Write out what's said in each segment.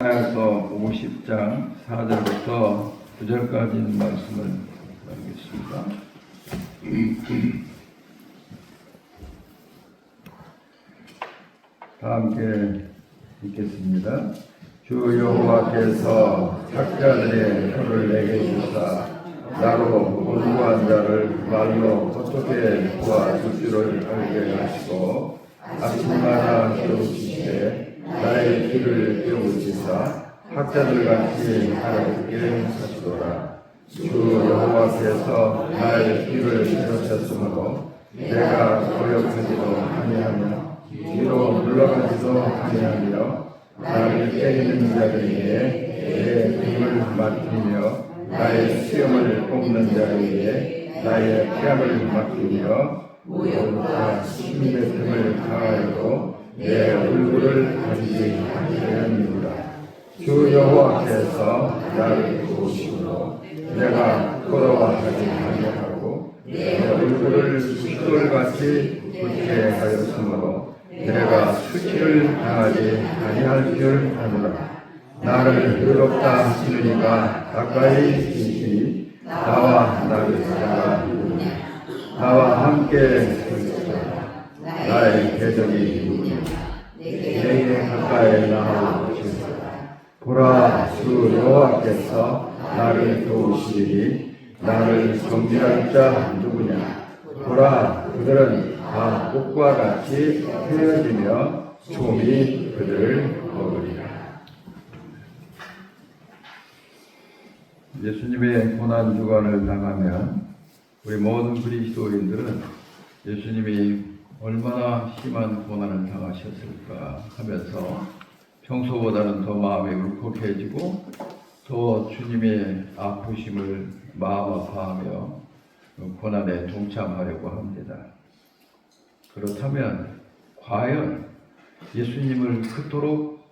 에서 50장 4절부터 9절까지 있는 말씀을 나누겠습니다. 다 함께 읽겠습니다. 주 여호와께서 학자들의 혀를 내게 주사 나로 곤고한 자를 말로 어떻게 도와줄 줄을 알게 하시고 아침마다 깨우치시되 나의 귀를 깨우치사 학자들같이 알아듣게 하시도다. 주 여호와께서 나의 귀를 깨우쳤으므로 내가 거역하지도 아니하며 뒤로 물러가지도 아니하며 나를 때리는 자들에게 내 등을 맡기며 나의 시험을 뽑는 자에게 나의 뺨을 맡기며 모욕과 침뱉음을 당하여도 내 얼굴을 가리지 아니하니라. 주 여호와께서 나를 도우시므로 내가 부끄러워하지 아니하고 내 얼굴을 숫돌같이 붉게 하였으므로 내가 수치를 당하지 아니할 줄 아노라. 나를 의롭다 하시는 이가 가까이 계시니 나와 나를 사랑하 누구냐. 나와 함께 설치라. 나의 대적이 누구냐. 내게 가까이 나아오시리라. 보라, 주 여호와께서 나를 도우시리니 나를 정죄할 자 누구냐. 보라, 그들은 다 꽃과 같이 헤어지며 좀이 그들을 거두리라. 예수님의 고난 주간을 당하면 우리 모든 그리스도인들은 예수님이 얼마나 심한 고난을 당하셨을까 하면서 평소보다는 더 마음이 울컥해지고 더 주님의 아프심을 마음 아파하며 고난에 동참하려고 합니다. 그렇다면 과연 예수님을 그토록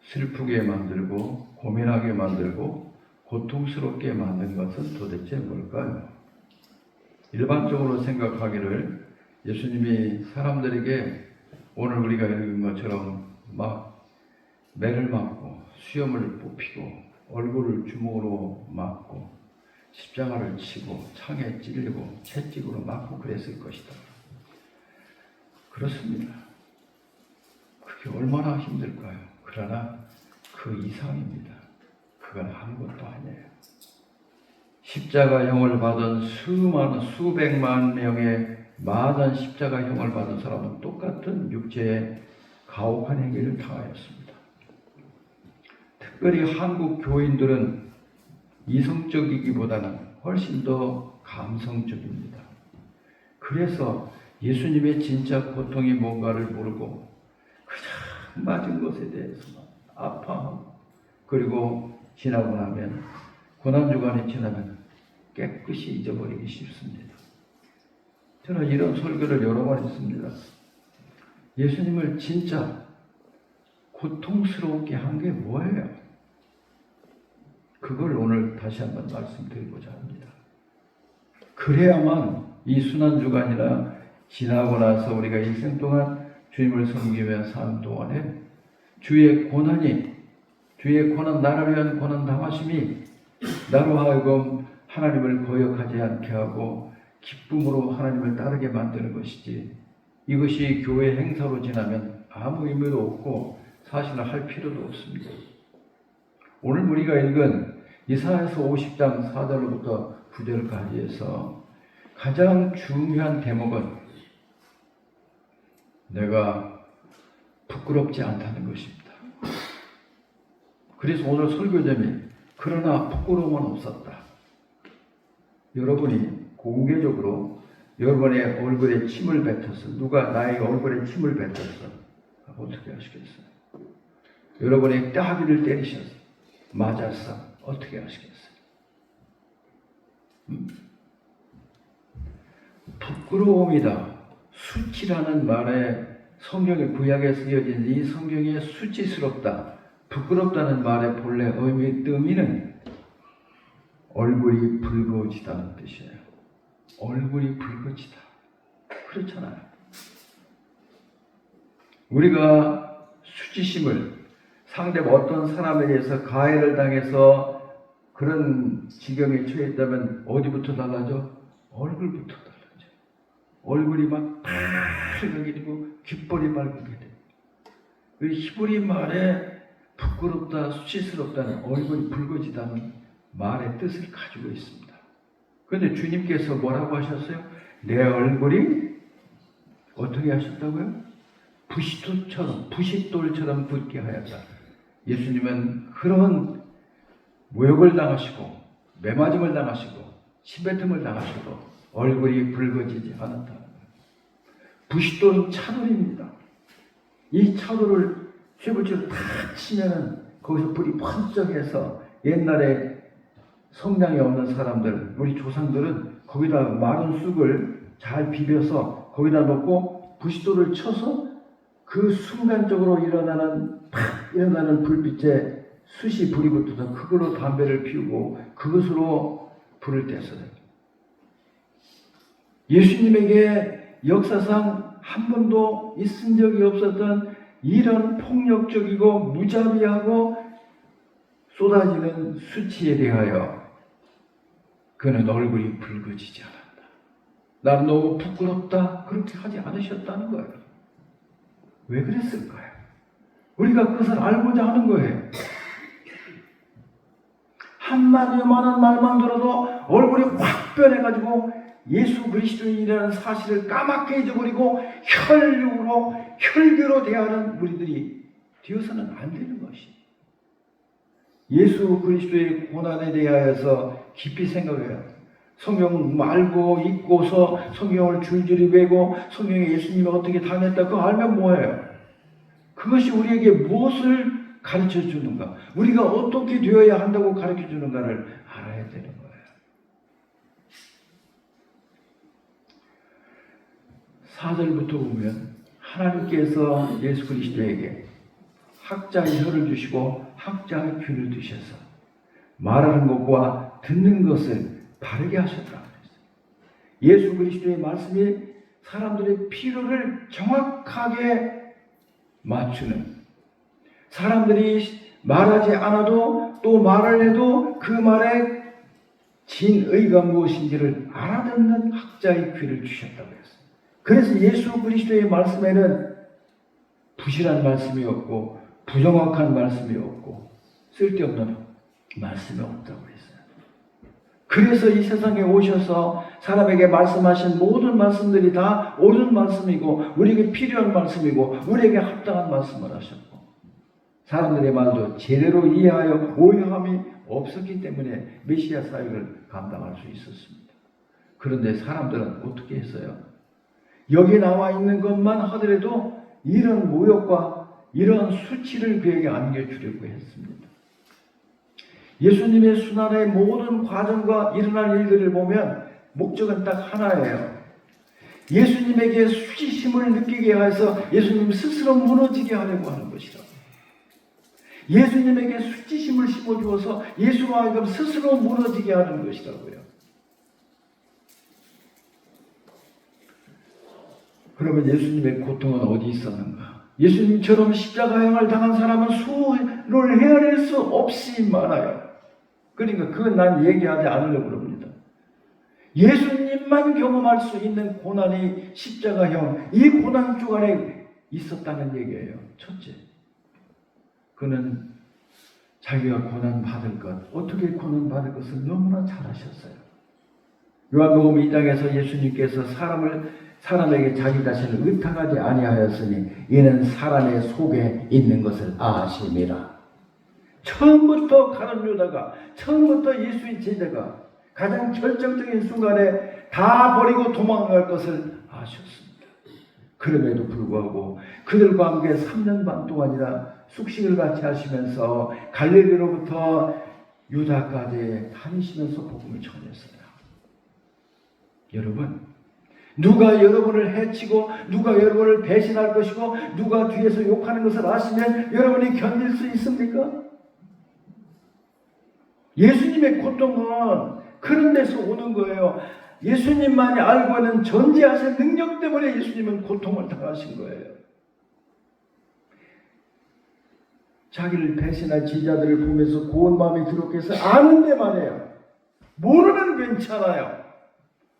슬프게 만들고 고민하게 만들고 고통스럽게 만든 것은 도대체 뭘까요? 일반적으로 생각하기를 예수님이 사람들에게 오늘 우리가 읽은 것처럼 막 매를 맞고 수염을 뽑히고 얼굴을 주먹으로 맞고 십자가를 치고 창에 찔리고 채찍으로 맞고 그랬을 것이다. 그렇습니다. 그게 얼마나 힘들까요? 그러나 그 이상입니다. 그건 아무것도 아니에요. 십자가형을 받은 수백만 명의 많은 십자가형을 받은 사람은 똑같은 육체의 가혹한 행위를 당하였습니다. 특별히 한국 교인들은 이성적이기보다는 훨씬 더 감성적입니다. 그래서 예수님의 진짜 고통이 뭔가를 모르고 그냥 맞은 것에 대해서만 아파하고 그리고 지나고 나면 고난주간이 지나면 깨끗이 잊어버리기 쉽습니다. 저는 이런 설교를 여러 번 했습니다. 예수님을 진짜 고통스럽게 한 게 뭐예요? 그걸 오늘 다시 한번 말씀드리고자 합니다. 그래야만 이 순환주간이나 지나고 나서 우리가 일생 동안 주님을 섬기며 사는 동안에 주의 고난, 나를 위한 고난 당하심이 나로 하여금 하나님을 거역하지 않게 하고 기쁨으로 하나님을 따르게 만드는 것이지, 이것이 교회 행사로 지나면 아무 의미도 없고 사실은 할 필요도 없습니다. 오늘 우리가 읽은 이사야서 50장 4절부터 9절까지에서 가장 중요한 대목은 내가 부끄럽지 않다는 것입니다. 그래서 오늘 설교 제목이 그러나 부끄러움은 없었다. 여러분이 공개적으로 여러분의 얼굴에 침을 뱉었어. 누가 나의 얼굴에 침을 뱉었어. 어떻게 하시겠어요? 여러분의 따귀를 때리셨어. 맞았어. 어떻게 하시겠어요? 부끄러움이다. 수치라는 말에 성경의 구약에 쓰여진 이 성경의 수치스럽다. 부끄럽다는 말의 본래 의미는 얼굴이 붉어지다는 뜻이에요. 얼굴이 붉어지다. 그렇잖아요. 우리가 수치심을 상대가 어떤 사람에 대해서 가해를 당해서 그런 지경에 처했다면 어디부터 달라져? 얼굴부터 달라져. 얼굴이 막 빨개지고 귓볼이 빨개게 돼. 그 히브리 말에 부끄럽다, 수치스럽다는 얼굴이 붉어지다는 말의 뜻을 가지고 있습니다. 그런데 주님께서 뭐라고 하셨어요? 내 얼굴이 어떻게 하셨다고요? 부싯돌처럼 붉게 하였다. 예수님은 그런 모욕을 당하시고 매맞음을 당하시고 침뱉음을 당하시고 얼굴이 붉어지지 않았다. 부싯돌은 차돌입니다. 이 차돌을 쇠붙이로 탁 치면은 거기서 불이 번쩍해서 옛날에 성량이 없는 사람들, 우리 조상들은 거기다 마른 쑥을 잘 비벼서 거기다 넣고 부싯돌을 쳐서 그 순간적으로 일어나는 불빛에 숯이 불이 붙어서 그걸로 담배를 피우고 그것으로 불을 뗐어요. 예수님에게 역사상 한 번도 있은 적이 없었던 이런 폭력적이고 무자비하고 쏟아지는 수치에 대하여 그는 얼굴이 붉어지지 않았다. 난 너무 부끄럽다. 그렇게 하지 않으셨다는 거예요. 왜 그랬을까요? 우리가 그것을 알고자 하는 거예요. 한마디만한 말만 들어도 얼굴이 확 변해가지고 예수 그리스도인이라는 사실을 까맣게 잊어버리고 혈교로 대하는 우리들이 되어서는 안 되는 것이. 예수 그리스도의 고난에 대하여서 깊이 생각해요. 성경 알고 읽고서 성경을 줄줄이 외고 성경에 예수님이 어떻게 당했다 그거 알면 뭐예요? 그것이 우리에게 무엇을 가르쳐 주는가? 우리가 어떻게 되어야 한다고 가르쳐 주는가를 알아야 되는 거예요. 4절부터 보면 하나님께서 예수 그리스도에게 학자의 혀를 주시고 학자의 귀를 주셔서 말하는 것과 듣는 것을 바르게 하셨다. 예수 그리스도의 말씀이 사람들의 필요를 정확하게 맞추는, 사람들이 말하지 않아도 또 말을 해도 그 말의 진의가 무엇인지를 알아듣는 학자의 귀를 주셨다고 했어요. 그래서 예수 그리스도의 말씀에는 부실한 말씀이 없고 부정확한 말씀이 없고 쓸데없는 말씀이 없다고 했어요. 그래서 이 세상에 오셔서 사람에게 말씀하신 모든 말씀들이 다 옳은 말씀이고 우리에게 필요한 말씀이고 우리에게 합당한 말씀을 하셨고 사람들의 말도 제대로 이해하여 오해함이 없었기 때문에 메시아 사역을 감당할 수 있었습니다. 그런데 사람들은 어떻게 했어요? 여기 나와 있는 것만 하더라도 이런 모욕과 이런 수치를 그에게 안겨주려고 했습니다. 예수님의 순환의 모든 과정과 일어날 일들을 보면 목적은 딱 하나예요. 예수님에게 수치심을 느끼게 해서 예수님 스스로 무너지게 하려고 하는 것이라고. 예수님에게 수치심을 심어주어서 예수로 하여금 스스로 무너지게 하는 것이라고요. 그러면 예수님의 고통은 어디 있었는가? 예수님처럼 십자가형을 당한 사람은 수를 헤아릴 수 없이 많아요. 그러니까 그건 난 얘기하지 않으려고 그럽니다. 예수님만 경험할 수 있는 고난이 십자가형, 이 고난 주간에 있었다는 얘기예요. 첫째, 그는 자기가 고난받을 것, 어떻게 고난받을 것을 너무나 잘 아셨어요. 요한복음 2장에서 예수님께서 사람에게 자기 자신을 의탁하지 아니하였으니 이는 사람의 속에 있는 것을 아심이라. 처음부터 가룟 유다가, 처음부터 예수의 제자가 가장 결정적인 순간에 다 버리고 도망갈 것을 아셨습니다. 그럼에도 불구하고 그들과 함께 3년 반 동안이나 숙식을 같이 하시면서 갈릴리로부터 유다까지 다니시면서 복음을 전했어요. 여러분, 누가 여러분을 해치고 누가 여러분을 배신할 것이고 누가 뒤에서 욕하는 것을 아시면 여러분이 견딜 수 있습니까? 예수님의 고통은 그런 데서 오는 거예요. 예수님만이 알고 있는 존재하신 능력 때문에 예수님은 고통을 당하신 거예요. 자기를 배신할 제자들을 보면서 고운 마음이 들었겠어? 아는데 말이에요. 모르면 괜찮아요.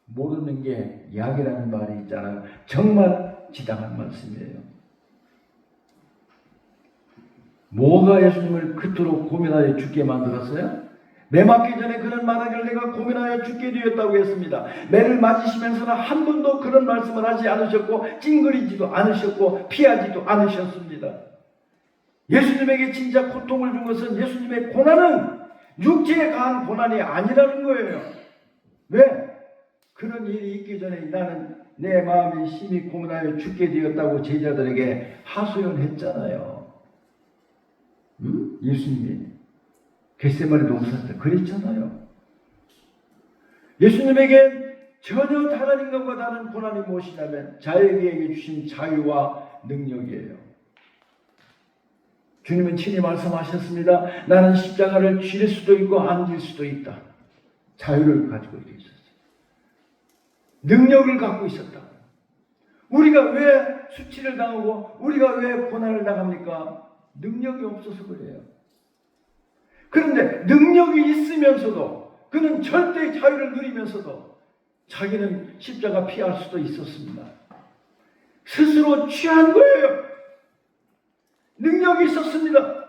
모르는 게 약이라는 말이 있잖아요. 정말 지당한 말씀이에요. 뭐가 예수님을 그토록 고민하여 죽게 만들었어요? 매 맞기 전에 그는 말하기를 내가 고민하여 죽게 되었다고 했습니다. 매를 맞으시면서는 한 번도 그런 말씀을 하지 않으셨고 찡그리지도 않으셨고 피하지도 않으셨습니다. 예수님에게 진짜 고통을 준 것은 예수님의 고난은 육체에 가한 고난이 아니라는 거예요. 왜? 그런 일이 있기 전에 나는 내 마음이 심히 고민하여 죽게 되었다고 제자들에게 하소연했잖아요. 예수님이 겟세마네 동산에서 그랬잖아요. 예수님에게 전혀 다른 인간과 다른 고난이 무엇이냐면 자에게 주신 자유와 능력이에요. 주님은 친히 말씀하셨습니다. 나는 십자가를 질 수도 있고 안 질 수도 있다. 자유를 가지고 있었어요. 능력을 갖고 있었다. 우리가 왜 수치를 당하고 우리가 왜 고난을 당합니까? 능력이 없어서 그래요. 그런데 능력이 있으면서도 그는 절대의 자유를 누리면서도 자기는 십자가 피할 수도 있었습니다. 스스로 취한 거예요. 능력이 있었습니다.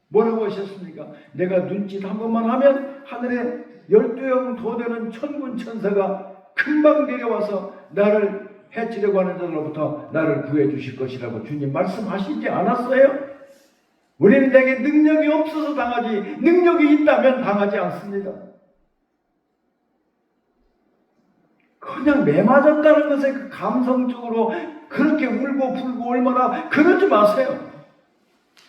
뭐라고 하셨습니까? 내가 눈짓 한 번만 하면 하늘에 12형 더 되는 천군 천사가 금방 내려와서 나를 해치려고 하는 자들로부터 나를 구해 주실 것이라고 주님 말씀하시지 않았어요? 우리는 내게 능력이 없어서 당하지 능력이 있다면 당하지 않습니다. 그냥 매 맞았다는 것에 그 감성적으로 그렇게 울고 불고 얼마나 그러지 마세요.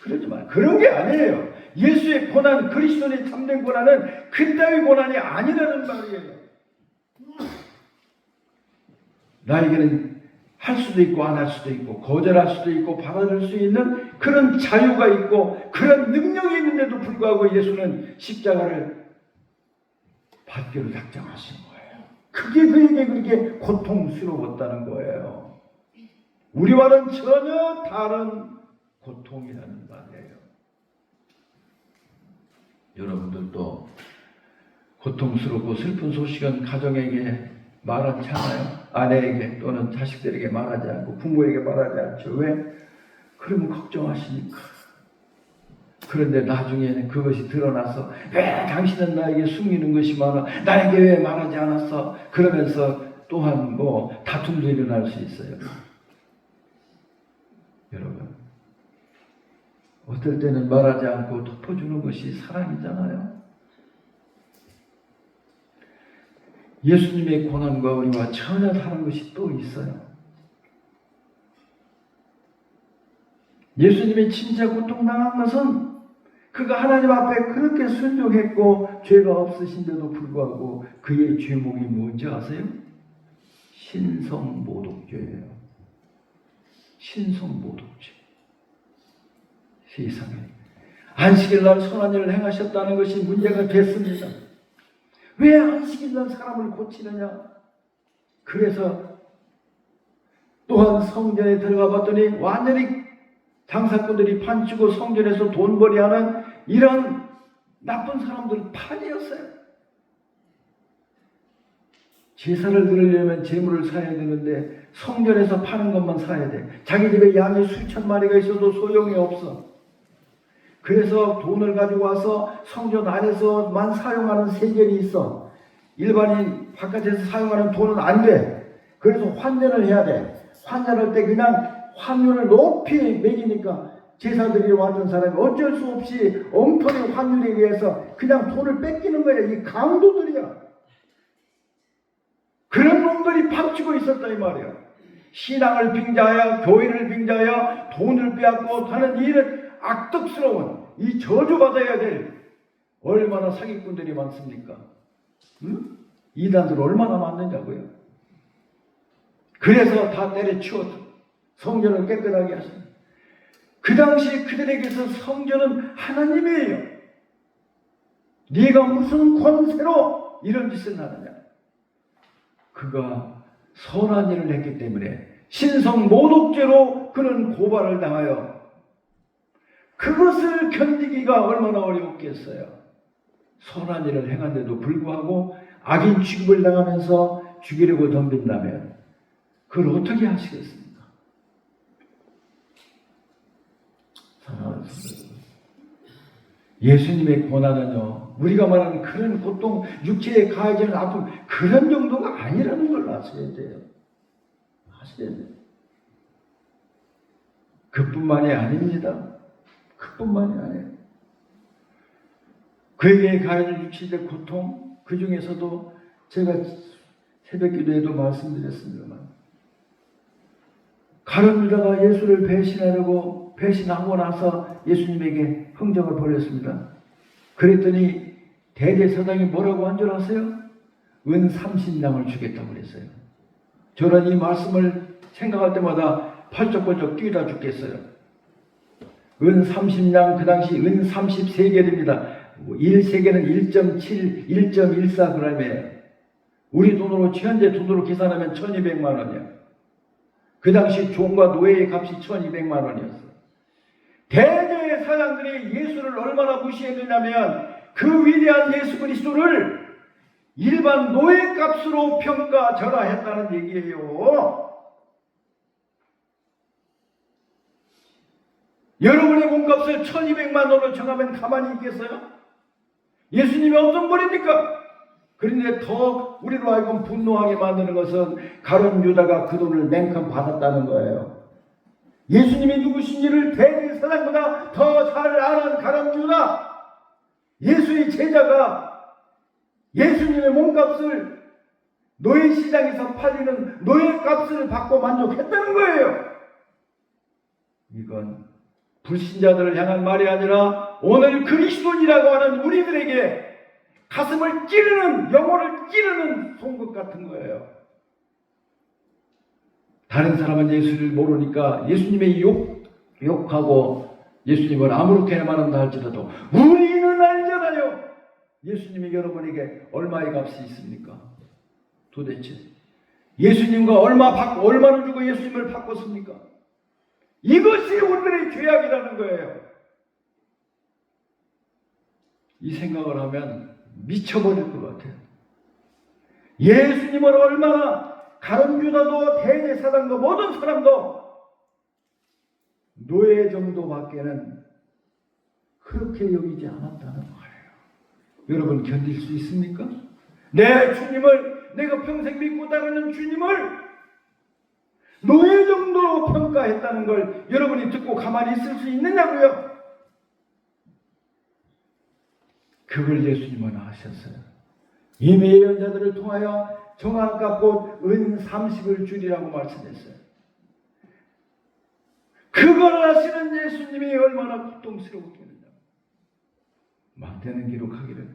그러지 마요. 그런 게 아니에요. 예수의 고난, 그리스도의 참된 고난은 그따위 고난이 아니라는 말이에요. 나에게는 할 수도 있고 안 할 수도 있고 거절할 수도 있고 받아줄 수 있는 그런 자유가 있고 그런 능력이 있는데도 불구하고 예수는 십자가를 받기로 작정하신 거예요. 그게 그에게 그렇게 고통스러웠다는 거예요. 우리와는 전혀 다른 고통이라는 말이에요. 여러분들도 고통스럽고 슬픈 소식은 가정에게 말하지 않아요? 아내에게 또는 자식들에게 말하지 않고 부모에게 말하지 않죠. 왜? 그러면 걱정하시니까. 그런데 나중에는 그것이 드러나서 왜 당신은 나에게 숨기는 것이 많아? 나에게 왜 말하지 않았어? 그러면서 또한 다툼도 일어날 수 있어요. 여러분, 어떨 때는 말하지 않고 덮어주는 것이 사랑이잖아요. 예수님의 고난과 우리와 전혀 다른 것이 또 있어요. 예수님이 진짜 고통당한 것은 그가 하나님 앞에 그렇게 순종했고 죄가 없으신데도 불구하고 그의 죄목이 뭔지 아세요? 신성모독죄예요. 신성모독죄. 세상에 안식일날 선한 일을 행하셨다는 것이 문제가 됐습니다. 왜 안식일날 사람을 고치느냐? 그래서 또한 성전에 들어가 봤더니 완전히 장사꾼들이 판치고 성전에서 돈벌이하는 이런 나쁜 사람들 판이었어요. 제사를 드리려면 재물을 사야 되는데 성전에서 파는 것만 사야 돼. 자기 집에 양이 수천 마리가 있어도 소용이 없어. 그래서 돈을 가지고 와서 성전 안에서만 사용하는 세겔이 있어. 일반인 바깥에서 사용하는 돈은 안 돼. 그래서 환전을 해야 돼. 환전할 때 그냥 환율을 높이 매기니까 제사드리러 왔던 사람이 어쩔 수 없이 엉터리 환율에 의해서 그냥 돈을 뺏기는 거야. 이 강도들이야. 그런 놈들이 팍치고 있었다 이 말이야. 신앙을 빙자하여 교회를 빙자하여 돈을 빼앗고 하는 이런 악덕스러운 이 저주받아야 될 얼마나 사기꾼들이 많습니까? 응? 이단들 얼마나 많느냐고요. 그래서 다 때려치웠어. 성전을 깨끗하게 하십니다. 그 당시 그들에게서 성전은 하나님이에요. 네가 무슨 권세로 이런 짓을 하느냐. 그가 선한 일을 했기 때문에 신성모독죄로 그는 고발을 당하여 그것을 견디기가 얼마나 어려웠겠어요. 선한 일을 행한데도 불구하고 악인 취급을 당하면서 죽이려고 덤빈다면 그걸 어떻게 하시겠습니까? 사랑하는 성도, 예수님의 고난은요, 우리가 말하는 그런 고통, 육체에 가해지는 아픔, 그런 정도가 아니라는 걸 아셔야 돼요. 아셔야 돼요. 그뿐만이 아닙니다. 그뿐만이 아니에요. 그에게 가해진 육체의 고통, 그 중에서도 제가 새벽 기도에도 말씀드렸습니다만, 가룟 유다가 예수를 배신하고 나서 예수님에게 흥정을 벌였습니다. 그랬더니 대제사장이 뭐라고 한 줄 아세요? 은 30냥을 주겠다고 그랬어요. 저는 이 말씀을 생각할 때마다 펄쩍펄쩍 뛰다 죽겠어요. 은 30냥, 그 당시 은 30세겔입니다. 1세겔은 1.7, 1.14g이에요. 우리 돈으로, 현재 돈으로 계산하면 1200만 원이에요. 그 당시 종과 노예의 값이 1200만 원이었어요. 대제사장들이 예수를 얼마나 무시했느냐면 그 위대한 예수 그리스도를 일반 노예값으로 평가절하했다는 얘기예요. 여러분의 몸값을 1200만 원으로 정하면 가만히 있겠어요? 예수님이 어떤 분입니까? 그런데 더 우리로 하여금 분노하게 만드는 것은 가룟 유다가 그 돈을 냉큼 받았다는 거예요. 예수님이 누구신지를 대제사장보다 더 잘 아는 가룟 유다, 예수의 제자가 예수님의 몸값을 노예시장에서 팔리는 노예값을 받고 만족했다는 거예요. 이건 불신자들을 향한 말이 아니라 오늘 그리스도인이라고 하는 우리들에게 가슴을 찌르는, 영혼을 찌르는 송곳 같은 거예요. 다른 사람은 예수를 모르니까 예수님의 욕하고 예수님을 아무렇게나 말한다 할지라도 우리는 알잖아요. 예수님이 여러분에게 얼마의 값이 있습니까? 도대체 예수님과 얼마를 주고 예수님을 바꿨습니까? 이것이 우리들의 죄악이라는 거예요. 이 생각을 하면 미쳐버릴 것 같아요. 예수님을 얼마나 가룟 유다도 대제사장도 모든 사람도 노예 정도밖에는 그렇게 여기지 않았다는 거예요. 여러분 견딜 수 있습니까? 내 주님을, 내가 평생 믿고 따르는 주님을 노예 정도로 평가했다는 걸 여러분이 듣고 가만히 있을 수 있느냐고요? 그걸 예수님은 아셨어요. 이미 예언자들을 통하여 정한값 곧 은 30을 주리라고 말씀했어요. 그걸 아시는 예수님이 얼마나 고통스러웠겠느냐. 마태는 기록하기를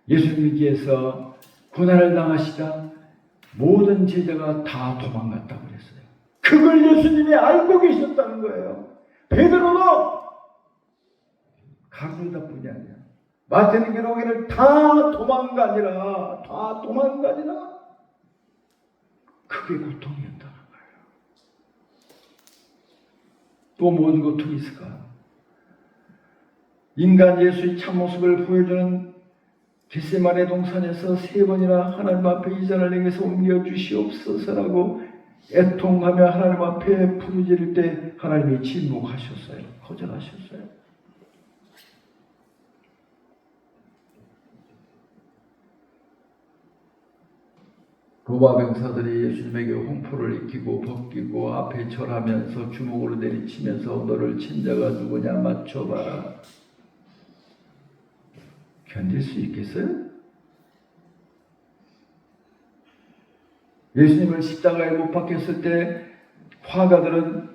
예수님께서 고난을 당하시다 모든 제자가 다 도망갔다고 그랬어요. 그걸 예수님이 알고 계셨다는 거예요. 베드로도 가룟유다뿐이 아니야. 마태는 기록하기를 다 도망가니라. 그게 고통이었다는 거예요. 또 뭔 고통이 있을까? 인간 예수의 참모습을 보여주는 겟세마네 동산에서 3번이나 하나님 앞에 이 잔을 내게서 옮겨 주시옵소서라고 애통하며 하나님 앞에 부르짖을 때 하나님이 침묵하셨어요. 거절하셨어요. 로마 병사들이 예수님에게 홍포를 입히고 벗기고 앞에 절하면서 주먹으로 내리치면서 너를 친 자가 누구냐 맞춰봐라. 견딜 수 있겠어요? 예수님을 십자가에 못 박혔을 때 화가들은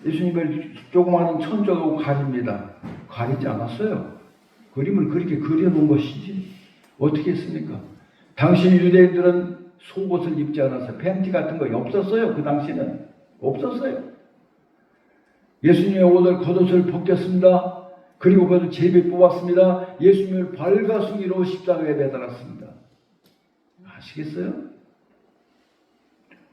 예수님을 조그마한 천적하고 가립니다. 가리지 않았어요. 그림을 그렇게 그려놓은 것이지 어떻게 했습니까? 당시 유대인들은 속옷을 입지 않았어요. 팬티 같은 거 없었어요. 그 당시는 없었어요. 예수님의 옷을 겉옷을 벗겼습니다. 그리고 그것을 제비 뽑았습니다. 예수님을 발가숭이로 십자가에 매달았습니다. 아시겠어요?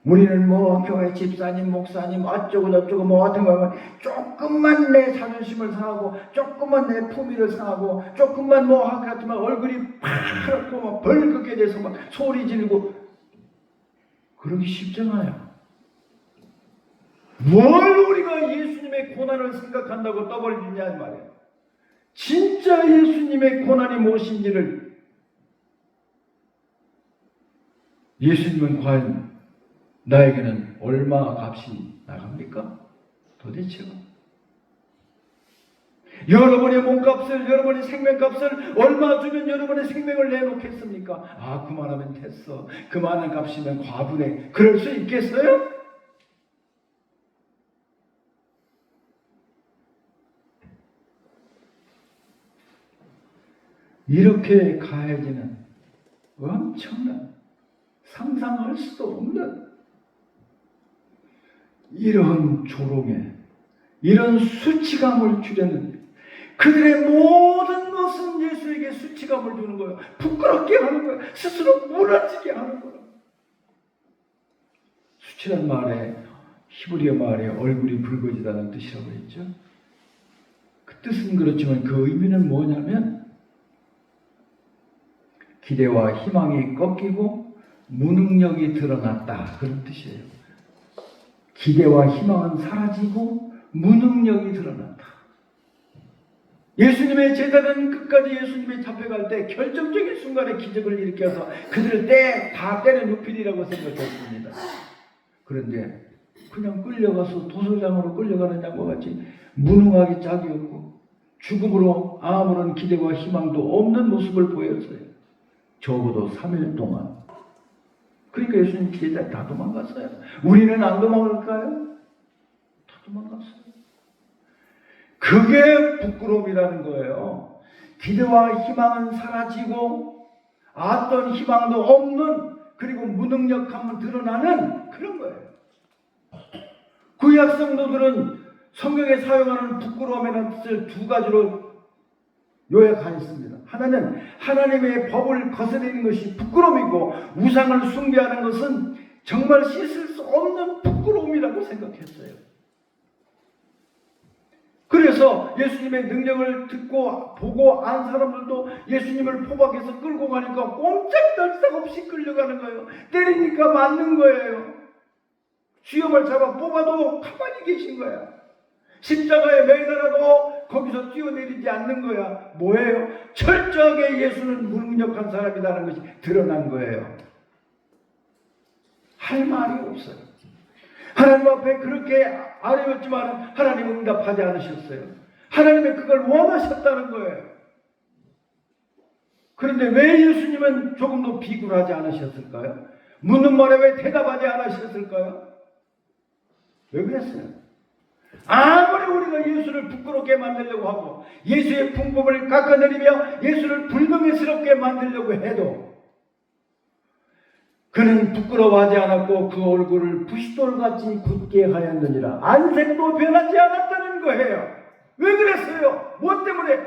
우리는 뭐 교회 집사님, 목사님 어쩌고 저쩌고 뭐 어떤 거 조금만 내 자존심을 상하고 조금만 내 품위를 상하고 조금만 뭐 할 것 같으면 얼굴이 파랗고 막 벌겋게 돼서 막 소리 지르고 그러기 쉽잖아요. 뭘 우리가 예수님의 고난을 생각한다고 떠벌리냐 말이에요. 진짜 예수님의 고난이 무엇인지를 예수님은 과연 나에게는 얼마 값이 나갑니까? 도대체가 여러분의 몸값을 여러분의 생명값을 얼마 주면 여러분의 생명을 내놓겠습니까? 아 그만하면 됐어. 그만한 값이면 과분해. 그럴 수 있겠어요? 이렇게 가해지는 엄청난 상상할 수도 없는 이런 조롱에 이런 수치감을 주려는 그들의 모든 것은 예수에게 수치감을 주는 거예요. 부끄럽게 하는 거예요. 스스로 무너지게 하는 거예요. 수치란 말에 히브리어 말에 얼굴이 붉어지다는 뜻이라고 했죠. 그 뜻은 그렇지만 그 의미는 뭐냐면 기대와 희망이 꺾이고 무능력이 드러났다. 그런 뜻이에요. 기대와 희망은 사라지고 무능력이 드러났다. 예수님의 제자는 끝까지 예수님이 잡혀갈 때 결정적인 순간에 기적을 일으켜서 그들을 다 때려 눕히리라고 생각했습니다. 그런데 그냥 끌려가서 도서장으로 끌려가는 양과 같이 무능하기 짝이 없고 죽음으로 아무런 기대와 희망도 없는 모습을 보였어요. 적어도 3일 동안. 그러니까 예수님 제자 다 도망갔어요. 우리는 안 도망갈까요? 다 도망갔어요. 그게 부끄러움이라는 거예요. 기대와 희망은 사라지고 어떤 희망도 없는 그리고 무능력함은 드러나는 그런 거예요. 구약 성도들은 성경에 사용하는 부끄러움이라는 뜻을 두 가지로 요약하였습니다. 하나는 하나님의 법을 거스르는 것이 부끄러움이고 우상을 숭배하는 것은 정말 씻을 수 없는 부끄러움이라고 생각했어요. 그래서 예수님의 능력을 듣고 보고 안 사람들도 예수님을 포박해서 끌고 가니까 꼼짝달싹 없이 끌려가는 거예요. 때리니까 맞는 거예요. 수염을 잡아 뽑아도 가만히 계신 거야. 십자가에 매달아도 거기서 뛰어내리지 않는 거야. 뭐예요? 철저하게 예수는 무능력한 사람이라는 것이 드러난 거예요. 할 말이 없어요. 하나님 앞에 그렇게 아뢰었지만 하나님은 응답하지 않으셨어요. 하나님은 그걸 원하셨다는 거예요. 그런데 왜 예수님은 조금도 비굴하지 않으셨을까요? 묻는 말에 왜 대답하지 않으셨을까요? 왜 그랬어요? 아무리 우리가 예수를 부끄럽게 만들려고 하고 예수의 풍법을 깎아내리며 예수를 불명예스럽게 만들려고 해도 그는 부끄러워하지 않았고 그 얼굴을 부싯돌같이 굳게 하였느니라. 안색도 변하지 않았다는 거예요. 왜 그랬어요? 뭐 때문에?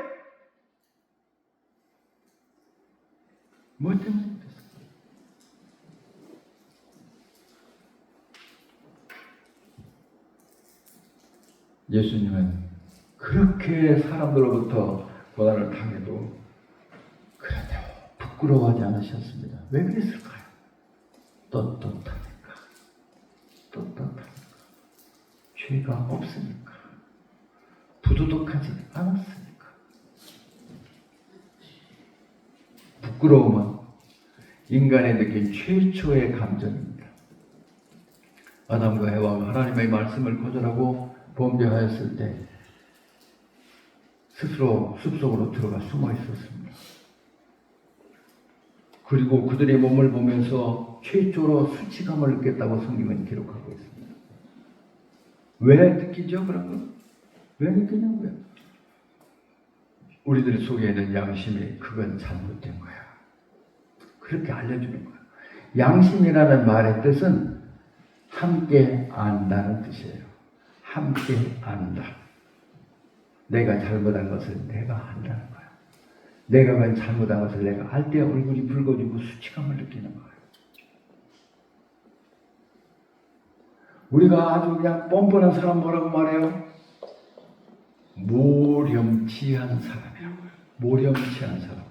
뭐 때문에 그랬어요? 예수님은 그렇게 사람들로부터 고난을 당해도 그래도 부끄러워하지 않으셨습니다. 왜 그랬을까요? 떳떳하니까. 떳떳하니까. 죄가 없으니까. 부도덕하지 않았으니까. 부끄러움은 인간이 느낀 최초의 감정입니다. 아담과 해와가 하나님의 말씀을 거절하고 범죄하였을 때 스스로 숲속으로 들어가 숨어 있었습니다. 그리고 그들의 몸을 보면서 최초로 수치감을 느꼈다고 성경은 기록하고 있습니다. 왜 느끼죠? 그런 건? 왜 느끼냐고요? 우리들 속에 있는 양심이 그건 잘못된 거야. 그렇게 알려주는 거야. 양심이라는 말의 뜻은 함께 안다는 뜻이에요. 함께 안다. 내가 잘못한 것을 내가 안다는 거야. 내가 그 잘못한 것을 내가 알 때 얼굴이 붉어지고 수치감을 느끼는 거예요. 우리가 아주 그냥 뻔뻔한 사람 뭐라고 말해요? 모렴치한 사람이라고요. 모렴치한 사람.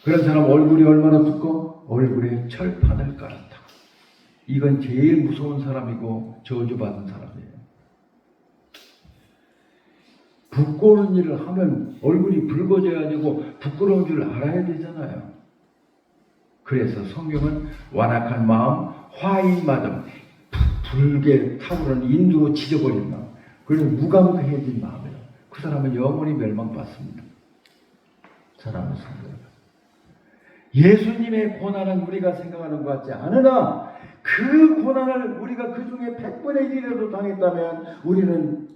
그런 사람 얼굴이 얼마나 두꺼워? 얼굴에 철판을 깔았다. 이건 제일 무서운 사람이고 저주받은 사람이에요. 부끄러운 일을 하면 얼굴이 붉어져야 되고 부끄러운 줄 알아야 되잖아요. 그래서 성경은 완악한 마음, 화인 마음, 붉게 타오르는 인두로 지져버린 마음, 그리고 무감해진 마음이에요. 그 사람은 영원히 멸망받습니다. 사랑하는 성도 여러분, 예수님의 고난은 우리가 생각하는 것 같지 않으나 그 고난을 우리가 그 중에 100분의 1이라도 당했다면 우리는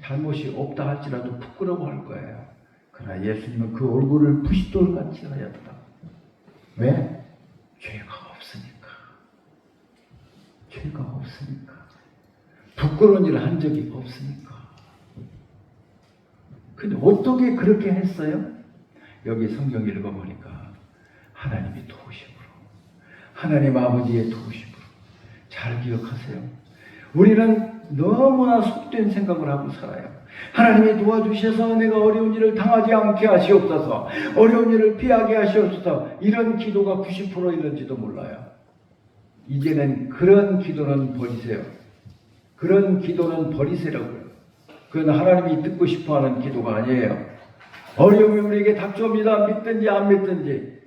잘못이 없다 할지라도 부끄러워할 거예요. 그러나 예수님은 그 얼굴을 부싯돌같이 하였다. 왜? 죄가 없으니까. 죄가 없으니까. 부끄러운 일을 한 적이 없으니까. 근데 어떻게 그렇게 했어요? 여기 성경 읽어보니까 하나님의 도우심으로, 하나님 아버지의 도우심으로. 잘 기억하세요. 우리는 너무나 속된 생각을 하고 살아요. 하나님이 도와주셔서 내가 어려운 일을 당하지 않게 하시옵소서, 어려운 일을 피하게 하시옵소서, 이런 기도가 90%일는지도 몰라요. 이제는 그런 기도는 버리세요. 그런 기도는 버리세라고요. 그건 하나님이 듣고 싶어하는 기도가 아니에요. 어려움이 우리에게 닥쳐옵니다. 믿든지 안 믿든지.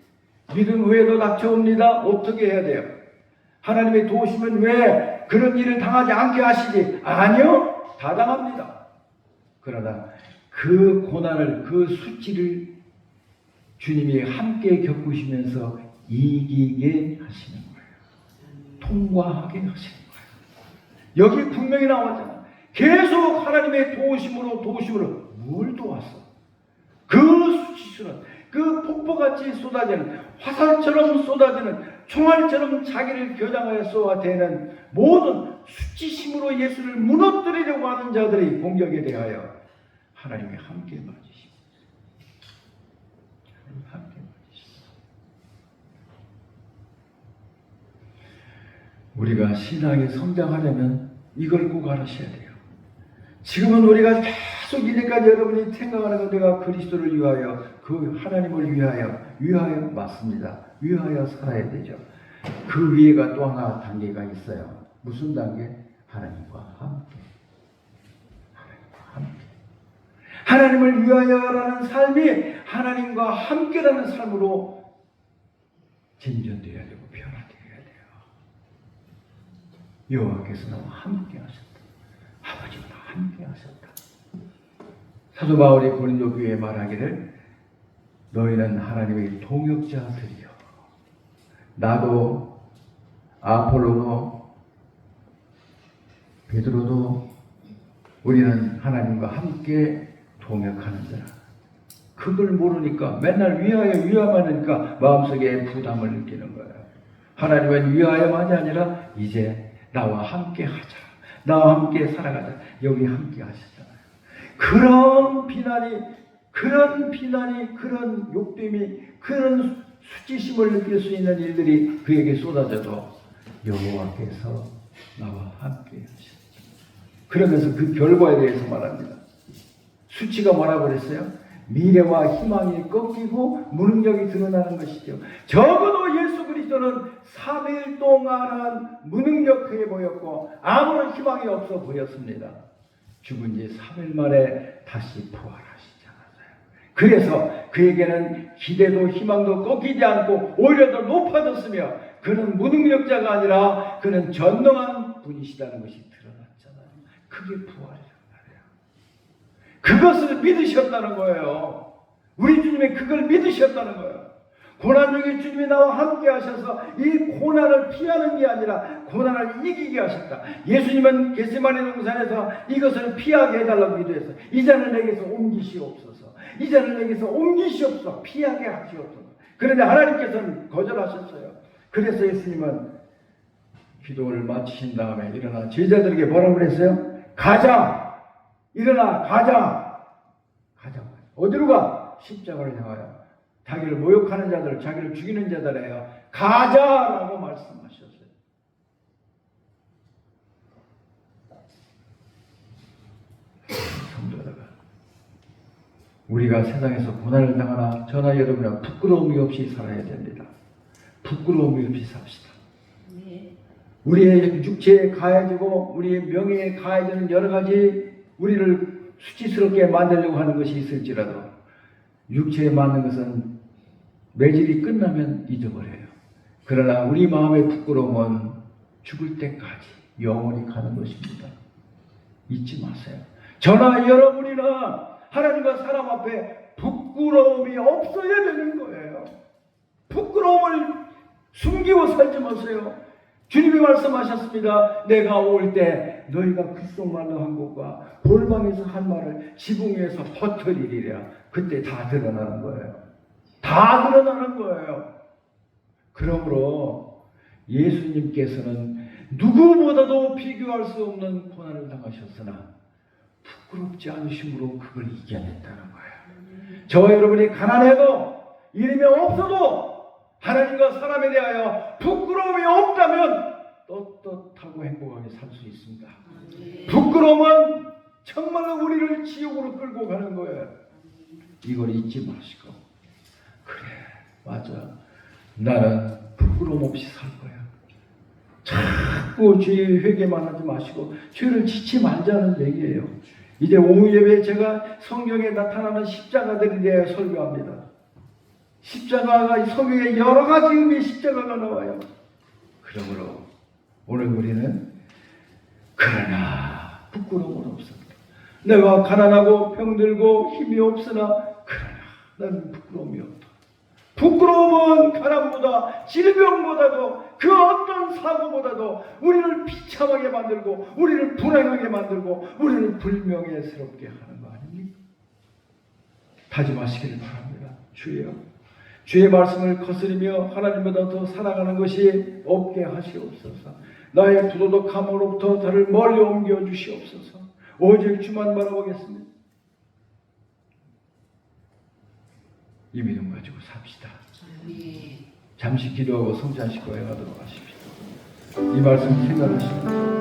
믿음 외에도 닥쳐옵니다. 어떻게 해야 돼요? 하나님의 도우심은 왜 그런 일을 당하지 않게 하시지? 아니요, 다 당합니다. 그러나 그 고난을, 그 수치를 주님이 함께 겪으시면서 이기게 하시는 거예요. 통과하게 하시는 거예요. 여기 분명히 나왔잖아. 계속 하나님의 도우심으로 뭘 도왔어? 그 수치수는, 그 폭포같이 쏟아지는, 화살처럼 쏟아지는, 총알처럼 자기를 겨장하여 쏘아대는 모든 수치심으로 예수를 무너뜨리려고 하는 자들의 공격에 대하여 하나님이 함께 맞으십니다. 함께 맞으십니다. 우리가 신앙에 성장하려면 이걸 꼭 알아셔야 돼요. 지금은 우리가 계속 이제까지 여러분이 생각하는 건 내가 그리스도를 위하여, 그 하나님을 위하여 맞습니다. 위하여 살아야 되죠. 그 위에가 또 하나 단계가 있어요. 무슨 단계? 하나님과 함께. 하나님과 함께. 하나님을 위하여라는 삶이 하나님과 함께라는 삶으로 진전되어야 되고 변화되어야 돼요. 여호와께서 나와 함께 하셨다. 아버지와 나와 함께 하셨다. 사도 바울이 고린도 교회에 말하기를 너희는 하나님의 동역자들이요. 나도, 아폴로도, 베드로도 우리는 하나님과 함께 동역하는 자라. 그걸 모르니까 맨날 위하여만 하니까 마음속에 부담을 느끼는 거예요. 하나님은 위하여만이 아니라 이제 나와 함께 하자. 나와 함께 살아가자. 여기 함께 하시잖아요. 그런 비난이, 그런 욕됨이, 그런 수치심을 느낄 수 있는 일들이 그에게 쏟아져도 여호와께서 나와 함께 하셨다. 그러면서 그 결과에 대해서 말합니다. 수치가 뭐라고 그랬어요? 미래와 희망이 꺾이고 무능력이 드러나는 것이죠. 적어도 예수 그리스도는 3일 동안은 무능력해 보였고 아무런 희망이 없어 보였습니다. 죽은 지 3일 만에 다시 부활하시지 않았어요. 그래서 그에게는 기대도 희망도 꺾이지 않고 오히려 더 높아졌으며 그는 무능력자가 아니라 그는 전능한 분이시다는 것이 드러났잖아요. 그게 부활이란 말이에요. 그것을 믿으셨다는 거예요. 우리 주님이 그걸 믿으셨다는 거예요. 고난 중에 주님이 나와 함께 하셔서 이 고난을 피하는 게 아니라 고난을 이기게 하셨다. 예수님은 겟세마네 동산에서 이것을 피하게 해달라고 기도했어요. 이 잔을 내게서 옮기시옵소서. 이 잔을 내게서 옮기시옵소서. 피하게 하시옵소서. 그런데 하나님께서는 거절하셨어요. 그래서 예수님은 기도를 마치신 다음에 일어나 제자들에게 뭐라고 그랬어요? 가자! 일어나 가자! 가자. 어디로 가? 십자가를 향하여. 자기를 모욕하는 자들, 자기를 죽이는 자들에요. 가자라고 말씀하셨어요. 우리가 세상에서 고난을 당하나 저나 여러분은 부끄러움이 없이 살아야 됩니다. 부끄러움이 없이 삽시다. 우리의 육체에 가해지고 우리의 명예에 가해지는 여러 가지 우리를 수치스럽게 만들려고 하는 것이 있을지라도 육체에 맞는 것은 매질이 끝나면 잊어버려요. 그러나 우리 마음의 부끄러움은 죽을 때까지 영원히 가는 것입니다. 잊지 마세요. 저나 여러분이나 하나님과 사람 앞에 부끄러움이 없어야 되는 거예요. 부끄러움을 숨기고 살지 마세요. 주님이 말씀하셨습니다. 내가 올 때 너희가 귓속말로 한 것과 골방에서 한 말을 지붕 위에서 퍼뜨리리라. 그때 다 드러나는 거예요. 다 드러나는 거예요. 그러므로 예수님께서는 누구보다도 비교할 수 없는 고난을 당하셨으나 부끄럽지 않으심으로 그걸 이겨냈다는 거예요. 저와 여러분이 가난해도 이름이 없어도 하나님과 사람에 대하여 부끄러움이 없다면 떳떳하고 행복하게 살 수 있습니다. 부끄러움은 정말로 우리를 지옥으로 끌고 가는 거예요. 이걸 잊지 마시고, 그래 맞아, 나는 부끄러움 없이 살 거야. 자꾸 죄의 회개만 하지 마시고 죄를 짓지 말자는 얘기예요. 이제 오후 예배에 제가 성경에 나타나는 십자가들에 대해 설교합니다. 십자가가 성경에 여러 가지 의미의 십자가가 나와요. 그러므로 오늘 우리는 그러나 부끄러움은 없습니다. 내가 가난하고 병들고 힘이 없으나 그러나 나는 부끄러움이 없다. 부끄러움은 가난보다 질병보다도 그 어떤 사고보다도 우리를 비참하게 만들고 우리를 불행하게 만들고 우리를 불명예스럽게 하는 거 아닙니까? 다짐하시기를 바랍니다. 주여, 주의 말씀을 거스리며 하나님보다 더 살아가는 것이 없게 하시옵소서. 나의 부도덕함으로부터 저를 멀리 옮겨 주시옵소서. 오직 주만 바라보겠습니다. 이 믿음 가지고 삽시다. 잠시 기도하고 성찬식 거행하도록 하십시오. 이 말씀 생각하십시오.